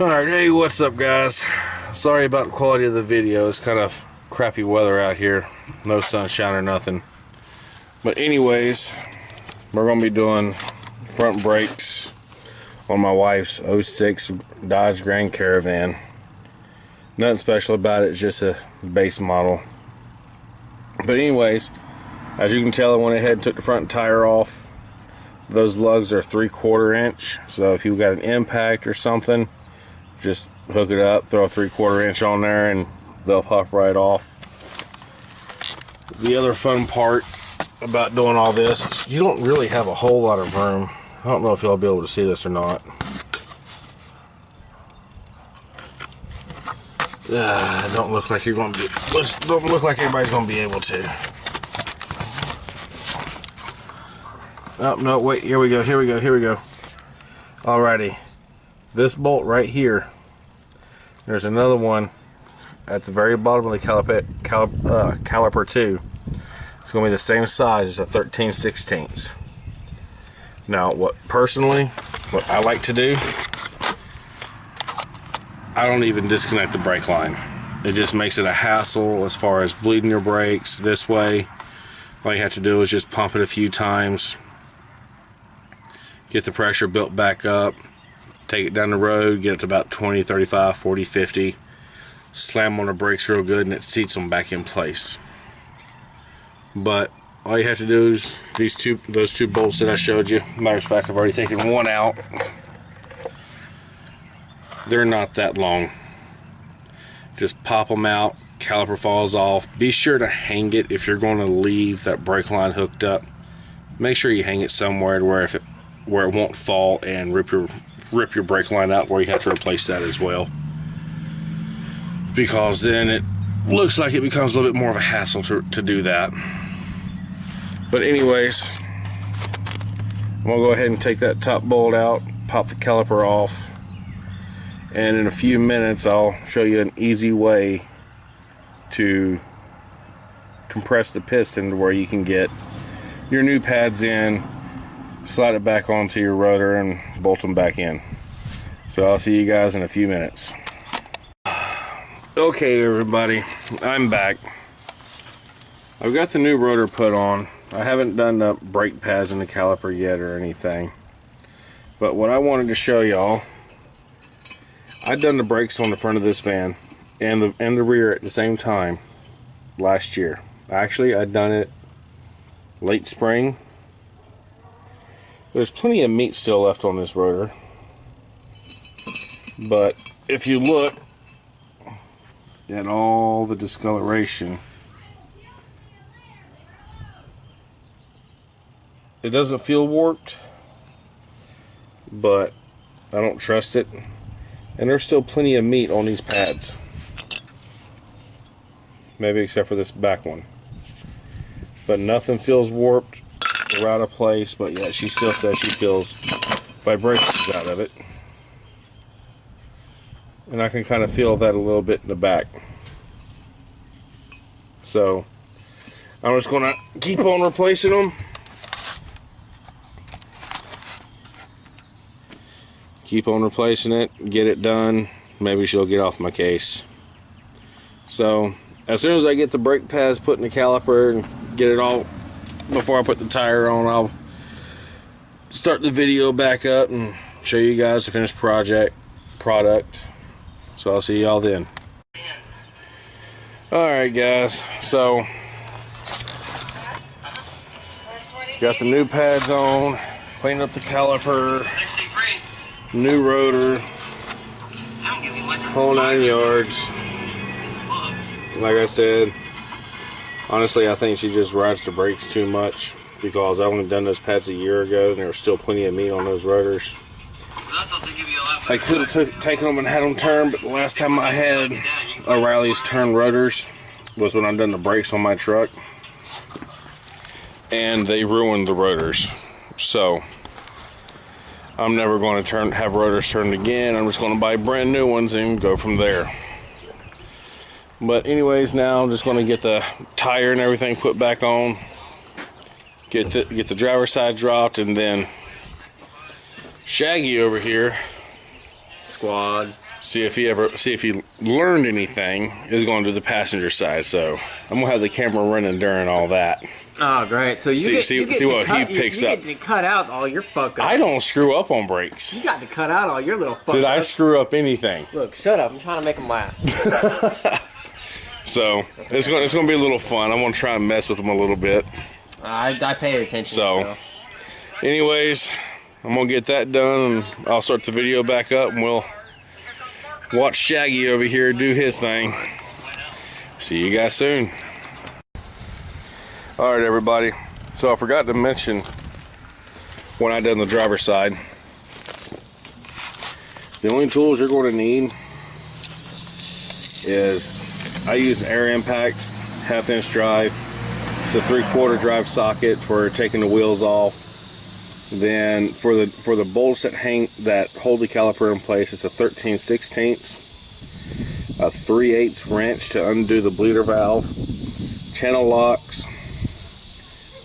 Alright, hey, what's up, guys? Sorry about the quality of the video. It's kind of crappy weather out here. No sunshine or nothing. But anyways, we're going to be doing front brakes on my wife's '06 Dodge Grand Caravan. Nothing special about it, it's just a base model. But anyways, as you can tell, I went ahead and took the front tire off. Those lugs are 3/4 inch, so if you've got an impact or something, just hook it up, throw a 3/4 inch on there, and they'll pop right off. The other fun part about doing all this is you don't really have a whole lot of room. I don't know if y'all be able to see this or not. Don't look like you're going to be. Don't look like everybody's going to be able to. Oh no! Wait. Here we go. Here we go. Here we go. Alrighty. This bolt right here. There's another one at the very bottom of the caliper too. It's going to be the same size as a 13/16. Now, what I like to do, I don't even disconnect the brake line. It just makes it a hassle as far as bleeding your brakes. This way, all you have to do is just pump it a few times, get the pressure built back up, take it down the road, get it to about 20, 35, 40, 50, slam on the brakes real good, and it seats them back in place. But all you have to do is those two bolts that I showed you. Matter of fact, I've already taken one out. They're not that long. Just pop them out, caliper falls off. Be sure to hang it if you're going to leave that brake line hooked up. Make sure you hang it somewhere where it won't fall and rip your brake line out, where you have to replace that as well, because then it looks like it becomes a little bit more of a hassle to do that. But anyways, I'm gonna go ahead and take that top bolt out, pop the caliper off, and in a few minutes I'll show you an easy way to compress the piston to where you can get your new pads in, slide it back onto your rotor, and bolt them back in. So I'll see you guys in a few minutes. Okay, everybody, I'm back. I've got the new rotor put on. I haven't done the brake pads in the caliper yet or anything, but what I wanted to show y'all, I've done the brakes on the front of this van and the rear at the same time last year. Actually, I'd done it late spring. There's plenty of meat still left on this rotor, but if you look at all the discoloration, it doesn't feel warped, but I don't trust it. And there's still plenty of meat on these pads, maybe except for this back one, but nothing feels warped or out of place. But yeah, she still says she feels vibrations out of it, and I can kind of feel that a little bit in the back. So I'm just gonna keep on replacing them. Keep on replacing it, get it done. Maybe she'll get off my case. So as soon as I get the brake pads put in the caliper and get it all, before I put the tire on, I'll start the video back up and show you guys the finished product. So I'll see y'all then. Alright guys, so got the new pads on, cleaned up the caliper, new rotor, whole 9 yards. Like I said, honestly, I think she just rides the brakes too much, because I only done those pads a year ago and there was still plenty of meat on those rotors. I could have taken them and had them turned, but the last time I had O'Reilly's turn rotors was when I done the brakes on my truck, and they ruined the rotors. So I'm never going to have rotors turned again. I'm just going to buy brand new ones and go from there. But anyways, now I'm just going to get the tire and everything put back on, get the driver's side dropped, and then Shaggy over here, Squad, see if he learned anything, is going to the passenger side. So I'm gonna have the camera running during all that. Oh, great! So you get he picks up. You get to cut out all your fuck ups. I don't screw up on brakes. You got to cut out all your little fuck ups. Did I screw up anything? Look, shut up! I'm trying to make him laugh. So it's gonna be a little fun. I'm gonna try and mess with him a little bit. I paid attention. So, anyways, I'm gonna get that done, and I'll start the video back up, and we'll watch Shaggy over here do his thing. See you guys soon. Alright everybody, so I forgot to mention when I done the driver's side, the only tools you're going to need is, I use air impact 1/2 inch drive. It's a 3/4 drive socket for taking the wheels off. Then for the bolts that hold the caliper in place, it's a 13/16, a 3/8 wrench to undo the bleeder valve, channel locks,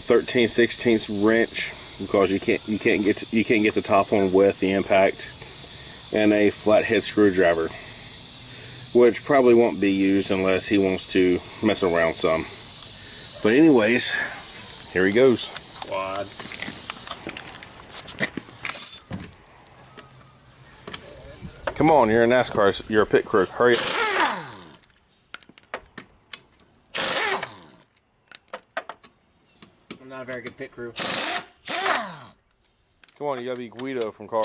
13/16 wrench because you can't get the top one with the impact, and a flathead screwdriver, which probably won't be used unless he wants to mess around some. But anyways, here he goes. Squad. Come on, you're a NASCAR, you're a pit crew. Hurry up. I'm not a very good pit crew. Come on, you gotta be Guido from Car.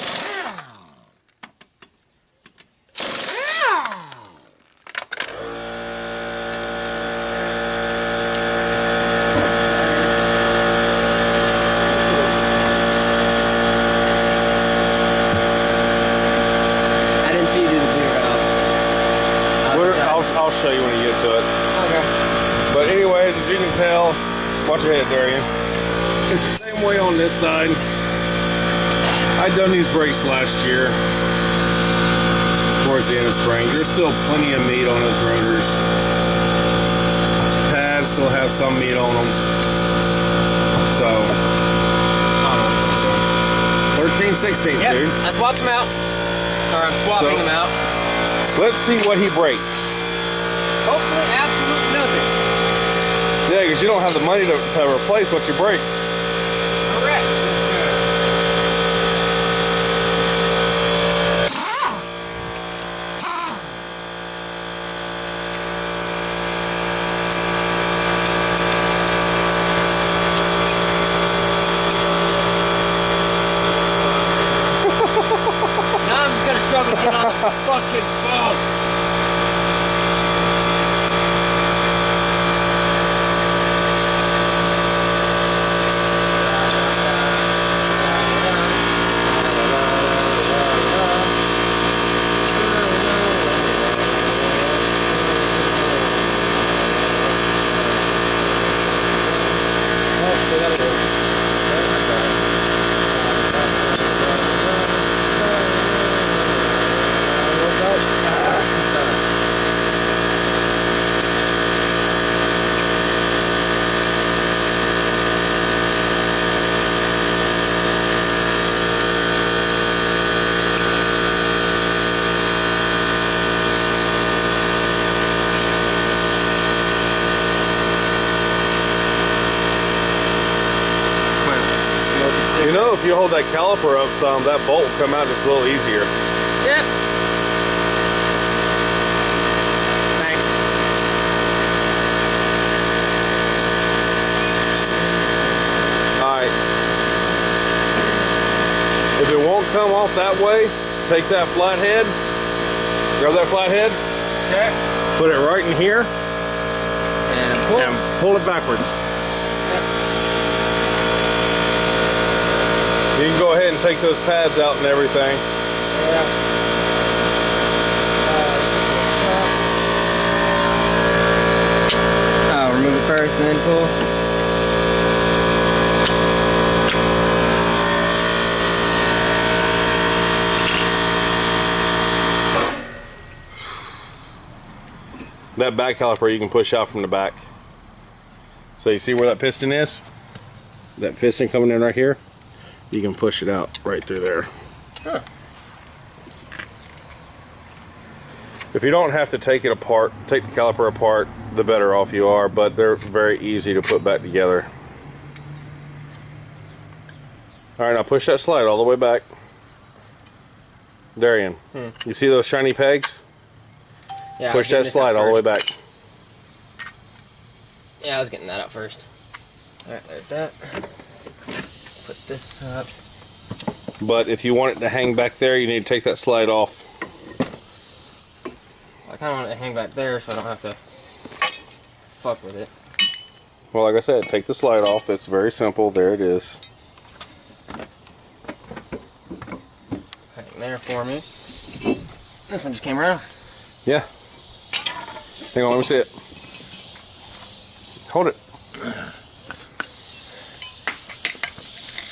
I'll show you when you get to it. Okay. But anyways, as you can tell, watch your head, Darian. It's the same way on this side. I done these brakes last year, towards the end of spring. There's still plenty of meat on those rotors. Pads still have some meat on them. So, 13/16, yep, dude. I swapped them out. Or I'm swapping them out. Let's see what he breaks. Hopefully, absolute nothing. Yeah, because you don't have the money to replace what you break. Correct. Now I'm just gonna struggle to get on the fucking phone. You know, if you hold that caliper up some, that bolt will come out just a little easier. Yep. Thanks. Alright. If it won't come off that way, take that flathead, grab that flathead, Okay. put it right in here, And pull it backwards. You can go ahead and take those pads out and everything. Yeah. Remove it first and then pull. That back caliper you can push out from the back. So you see where that piston is? That piston coming in right here? You can push it out right through there. Huh. If you don't have to take it apart, take the caliper apart, the better off you are, but they're very easy to put back together. Alright, now push that slide all the way back. Darian, you see those shiny pegs? Yeah, push that slide all the way back. Yeah, I was getting that out first. Alright, there's that. Put this up. But if you want it to hang back there, you need to take that slide off. I kind of want it to hang back there so I don't have to fuck with it. Well, like I said, take the slide off. It's very simple. There it is. Hang there for me. This one just came right off. Yeah. Hang on, let me see it. Hold it.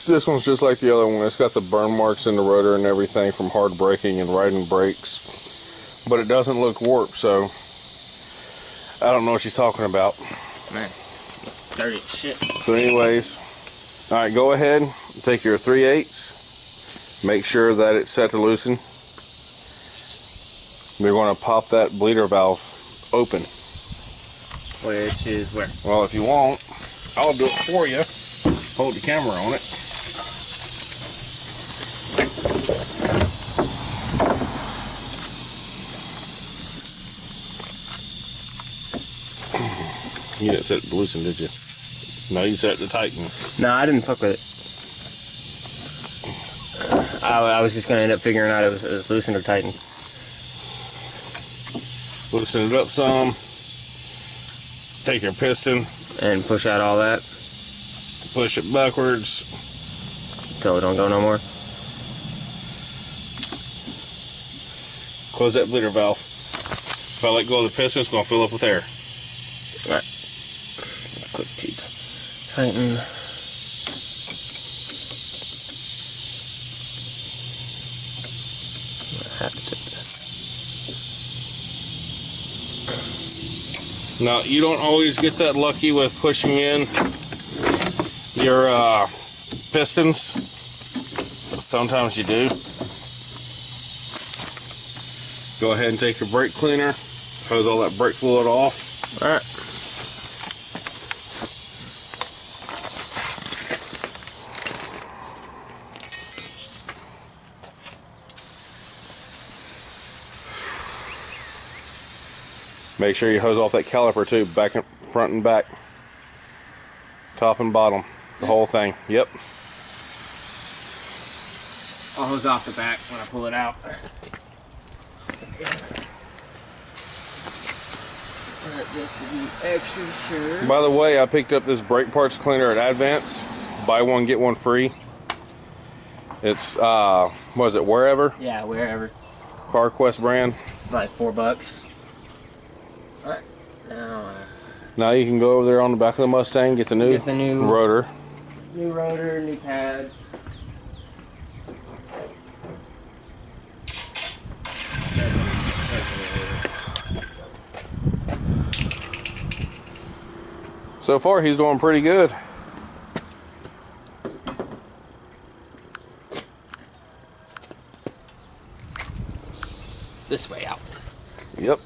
This one's just like the other one. It's got the burn marks in the rotor and everything from hard braking and riding brakes. But it doesn't look warped, so I don't know what she's talking about. Man, dirty as shit. So anyways, alright, go ahead, take your 3/8. Make sure that it's set to loosen. We're going to pop that bleeder valve open. Which is where? Well, if you want, I'll do it for you. Hold the camera on it. You didn't set it to loosen, did you? No, you set it to tighten. No, I didn't fuck with it. I was just going to end up figuring out it was loosened or tightened. Loosen it up some. Take your piston. And push out all that. Push it backwards. Until it don't go no more. Close that bleeder valve. If I let go of the piston, it's going to fill up with air. Alright. Quick teeth. Tighten. I have to tip this. Now, you don't always get that lucky with pushing in your pistons. Sometimes you do. Go ahead and take your brake cleaner. Hose all that brake fluid off. Alright. Make sure you hose off that caliper too, back and front and back, top and bottom, the whole thing. Yep. I'll hose off the back when I pull it out. Just to be extra sure. By the way, I picked up this brake parts cleaner at Advance. Buy one, get one free. It's what is it? Wherever. Yeah, wherever. CarQuest brand. Like $4. All right. Now you can go over there on the back of the Mustang, get the new rotor. New rotor, new pads. So far, he's doing pretty good. This way out. Yep.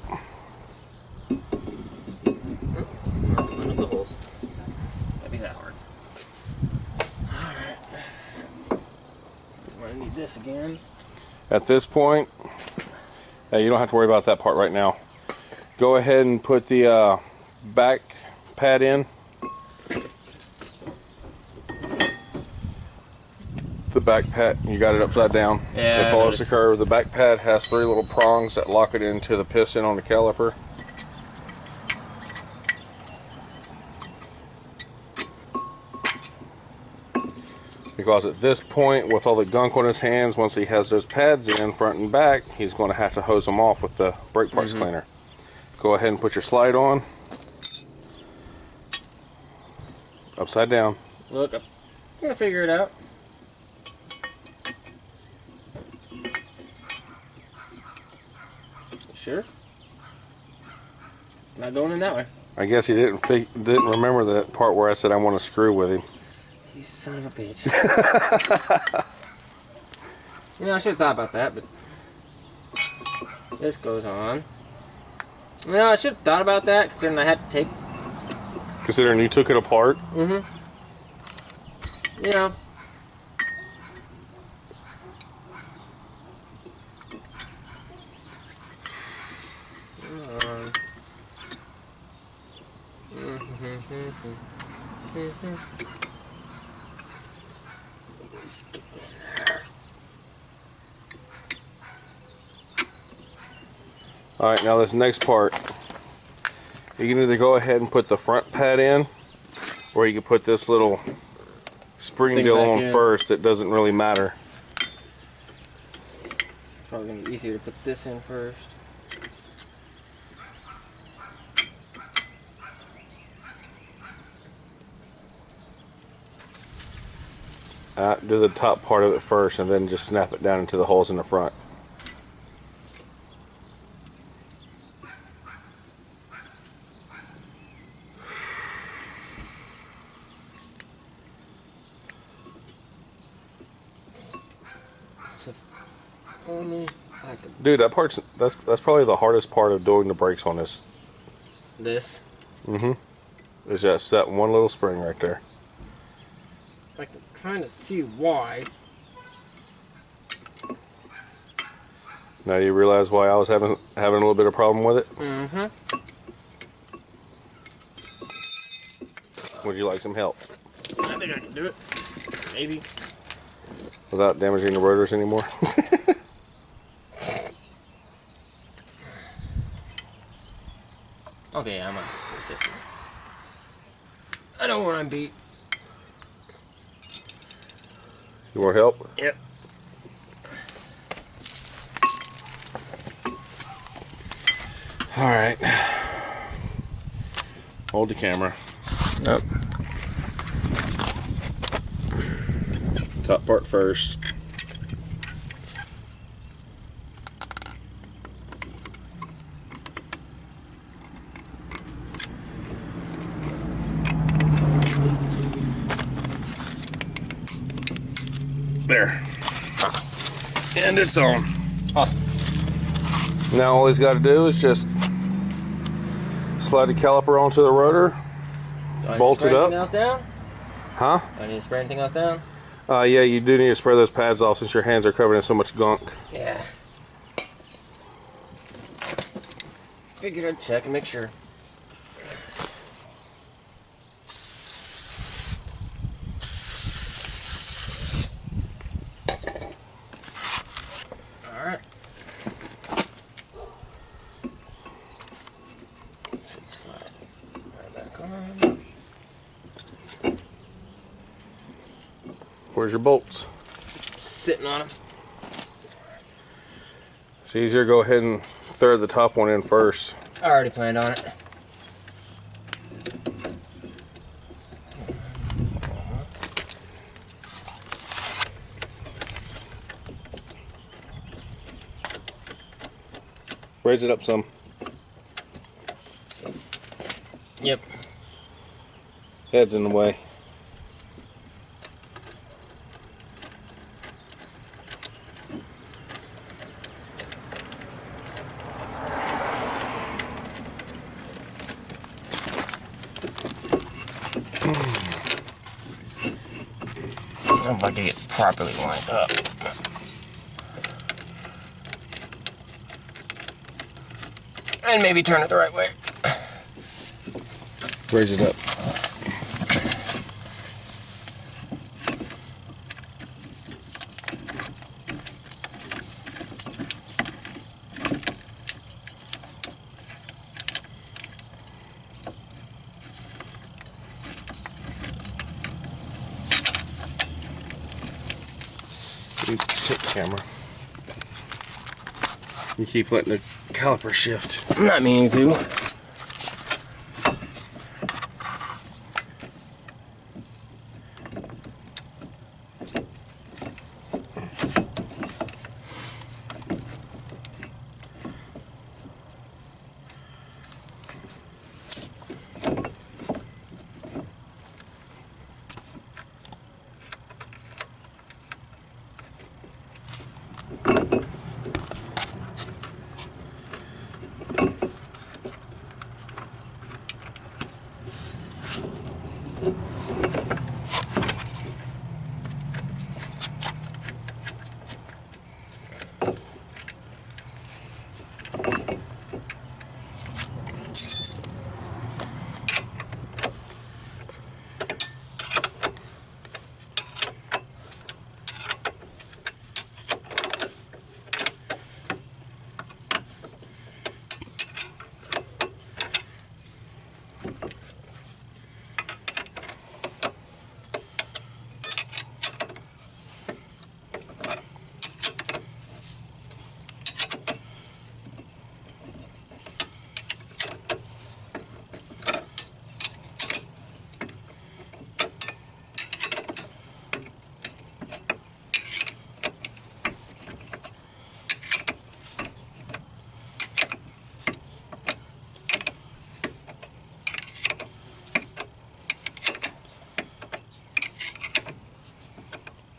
One of the holes. That'd be that hard. Alright. Since I'm gonna need this again. At this point, you don't have to worry about that part right now. Go ahead and put the back pad in. The back pad, you got it upside down. Yeah, it follows the curve. The back pad has 3 little prongs that lock it into the piston on the caliper. Because at this point, with all the gunk on his hands, once he has those pads in front and back, he's going to have to hose them off with the brake parts cleaner. Go ahead and put your slide on. Upside down. Look, I'm gonna figure it out. Sure. Not going in that way. I guess he didn't remember that part where I said I want to screw with him. You son of a bitch. You know, I should have thought about that, but this goes on. Well, I should have thought about that, considering I had to take... Considering you took it apart? Mm-hmm. Yeah. Alright, now this next part, you can either go ahead and put the front pad in, or you can put this little spring deal on first. It doesn't really matter. Probably gonna be easier to put this in first. Do the top part of it first, and then just snap it down into the holes in the front. Dude, that part's that's probably the hardest part of doing the brakes on this. This? Mm-hmm. Is just that one little spring right there. I can kind of see why. Now you realize why I was having a little bit of problem with it? Mm-hmm. Would you like some help? I think I can do it. Maybe. Without damaging the rotors anymore? Okay, I'm on resistance. I know where I'm beat. You want help? Yep. Alright. Hold the camera. Yep. Top part first. There. And it's on. Awesome. Now all he's got to do is just slide the caliper onto the rotor, bolt it up. Anything else down? Huh? Do I need to spray anything else down? Yeah, you do need to spray those pads off since your hands are covered in so much gunk. Yeah. Figured I'd check and make sure. Alright. Should slide right back on. Where's your bolts? Sitting on them. It's easier to go ahead and thread the top one in first. I already planned on it. Raise it up some. Yep. Head's in the way. I'm about to get properly lined up. And maybe turn it the right way. Raise it up. You take the camera. You keep letting the caliper shift. I'm not meaning to.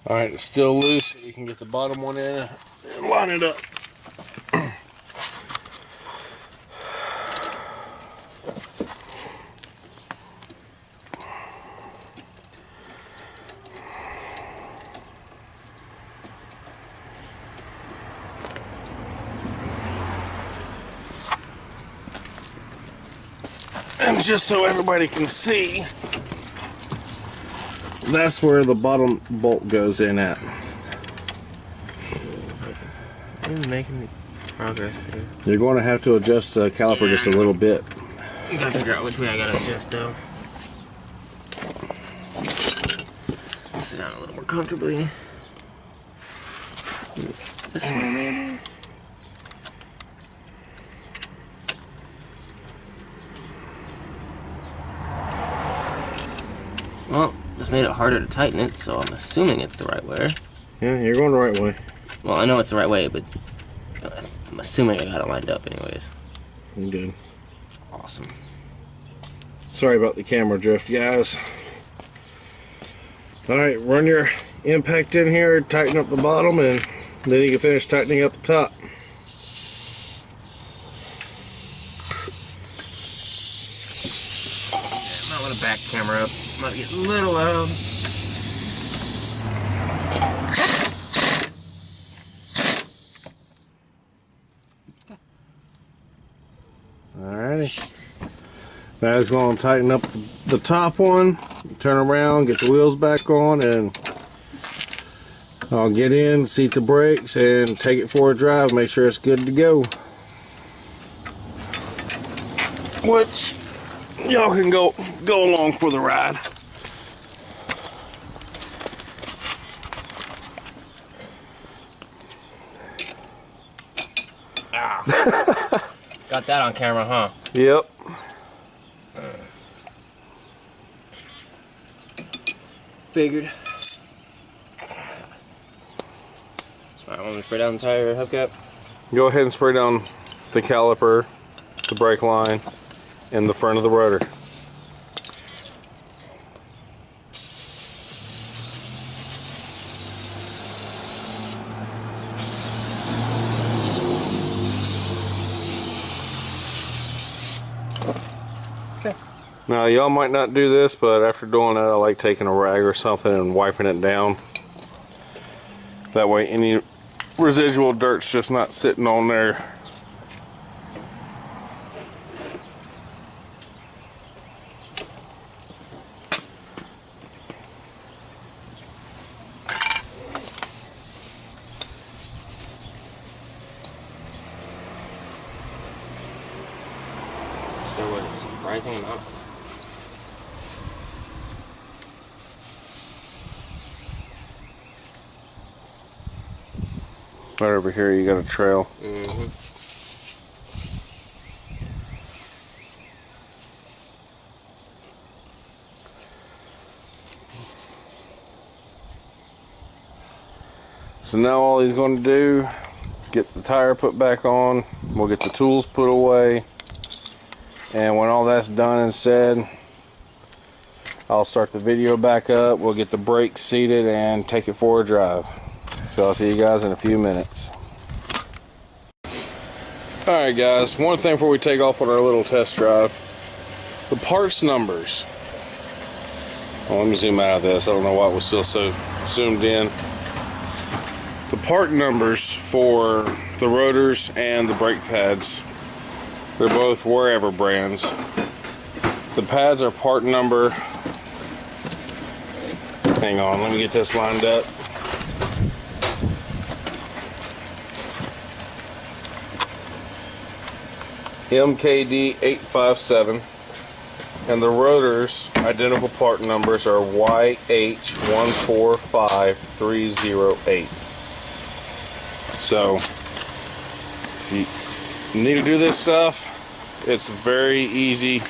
Alright, it's still loose, so you can get the bottom one in and line it up. And just so everybody can see, that's where the bottom bolt goes in at. I'm making progress here. You're going to have to adjust the caliper just a little bit. You gotta figure out which way I gotta adjust though. Sit down a little more comfortably. This way maybe? Well, this made it harder to tighten it, so I'm assuming it's the right way. Yeah, you're going the right way. Well, I know it's the right way, but I'm assuming I got it lined up anyways. You did. Awesome. Sorry about the camera drift, guys. Alright, run your impact in here, tighten up the bottom, and then you can finish tightening up the top. I might want to back camera up. Might get a little loud. Alrighty. Now it's going to tighten up the top one, turn around, get the wheels back on, and I'll get in, seat the brakes, and take it for a drive, make sure it's good to go. Which, y'all can go along for the ride. Ah. Got that on camera, huh? Yep. Figured. Alright, want me to spray down the entire hubcap? Go ahead and spray down the caliper, the brake line, and the front of the rotor. Now y'all might not do this, but after doing that I like taking a rag or something and wiping it down. That way any residual dirt's just not sitting on there. There was a surprising amount. Right over here you got a trail. Mm-hmm. So now all he's going to do, get the tire put back on, we'll get the tools put away, and when all that's done and said, I'll start the video back up, we'll get the brakes seated and take it for a drive. So I'll see you guys in a few minutes. Alright guys, one thing before we take off on our little test drive, the parts numbers. Well, let me zoom out of this, I don't know why it was still so zoomed in. The part numbers for the rotors and the brake pads, they're both Wherever brands. The pads are part number, hang on, let me get this lined up. MKD 857, and the rotors identical part numbers are YH145308. So if you need to do this stuff, it's very easy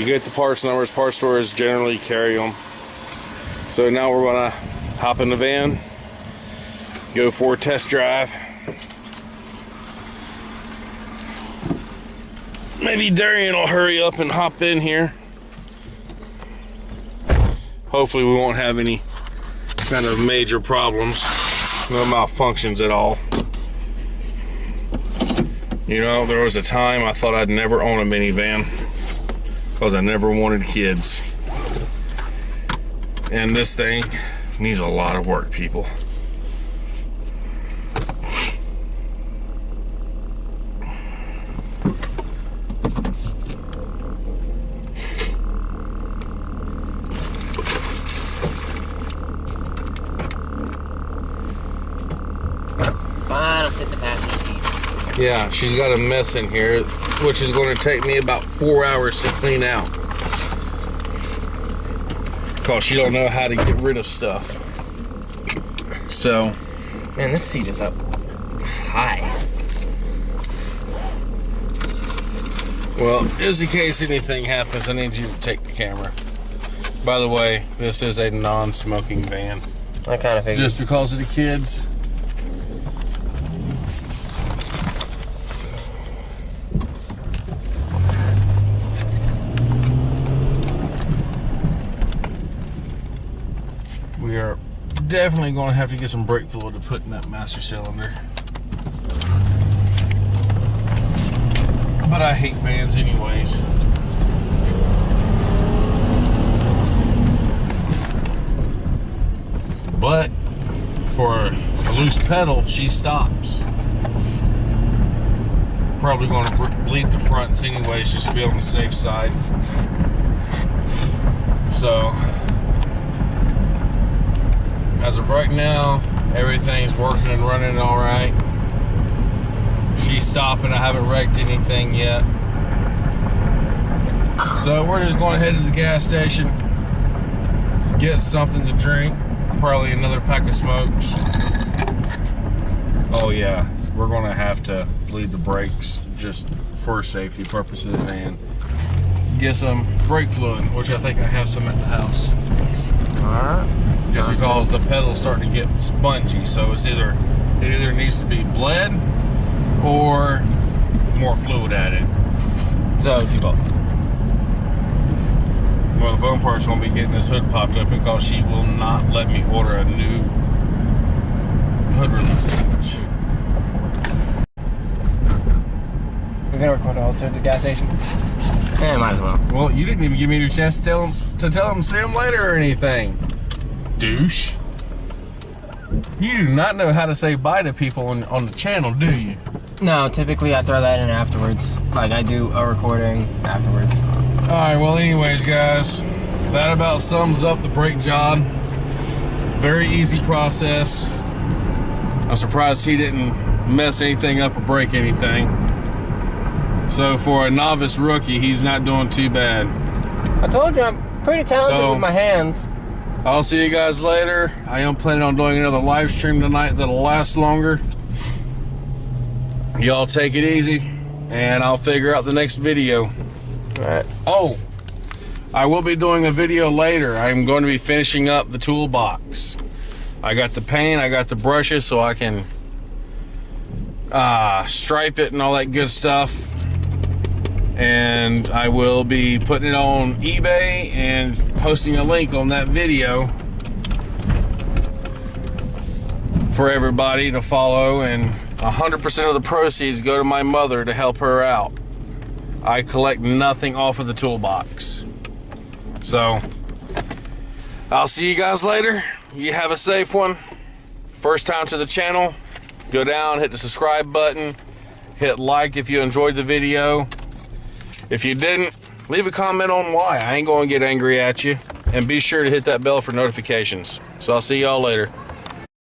to get the parts numbers. Parts stores generally carry them. So now we're gonna hop in the van, go for a test drive. Maybe Darian will hurry up and hop in here. Hopefully we won't have any kind of major problems, no malfunctions at all. You know, there was a time I thought I'd never own a minivan because I never wanted kids. And this thing needs a lot of work, people. Fine, I'll sit in the passenger seat. Yeah, she's got a mess in here, which is going to take me about 4 hours to clean out. Because she don't know how to get rid of stuff. So, Man, this seat is up high. well, just in case anything happens, I need you to take the camera. By the way, this is a non-smoking van. I kind of figured. Just because of the kids. We are definitely going to have to get some brake fluid to put in that master cylinder. But I hate vans anyways. But for a loose pedal, she stops. Probably going to bleed the fronts anyways, just to be on the safe side. So, as of right now, everything's working and running all right. She's stopping. I haven't wrecked anything yet. So we're just going to head to the gas station, get something to drink, probably another pack of smokes. Oh yeah, we're going to have to bleed the brakes just for safety purposes and get some brake fluid, which I think I have some at the house. Alright. Just because the pedal's starting to get spongy, so it either needs to be bled or more fluid added. So, do both. Well, the fun part's gonna be getting this hood popped up because she will not let me order a new hood release switch. We're gonna record all to the gas station. Yeah, might as well. Well, you didn't even give me a chance to tell him to see him later or anything. Douche. You do not know how to say bye to people on the channel, do you? No, typically I throw that in afterwards. Like I do a recording afterwards. Alright, well anyways guys, that about sums up the brake job. Very easy process. I'm surprised he didn't mess anything up or break anything. So for a novice rookie, he's not doing too bad. I told you I'm pretty talented with my hands. I'll see you guys later. I am planning on doing another live stream tonight that'll last longer. Y'all take it easy, and I'll figure out the next video. Alright. Oh, I will be doing a video later. I'm going to be finishing up the toolbox. I got the paint, I got the brushes, so I can stripe it and all that good stuff. And I will be putting it on eBay and posting a link on that video for everybody to follow, and 100% of the proceeds go to my mother to help her out. I collect nothing off of the toolbox. So, I'll see you guys later. You have a safe one. First time to the channel, go down, hit the subscribe button, hit like if you enjoyed the video. If you didn't, leave a comment on why. I ain't gonna get angry at you. And be sure to hit that bell for notifications. So I'll see y'all later.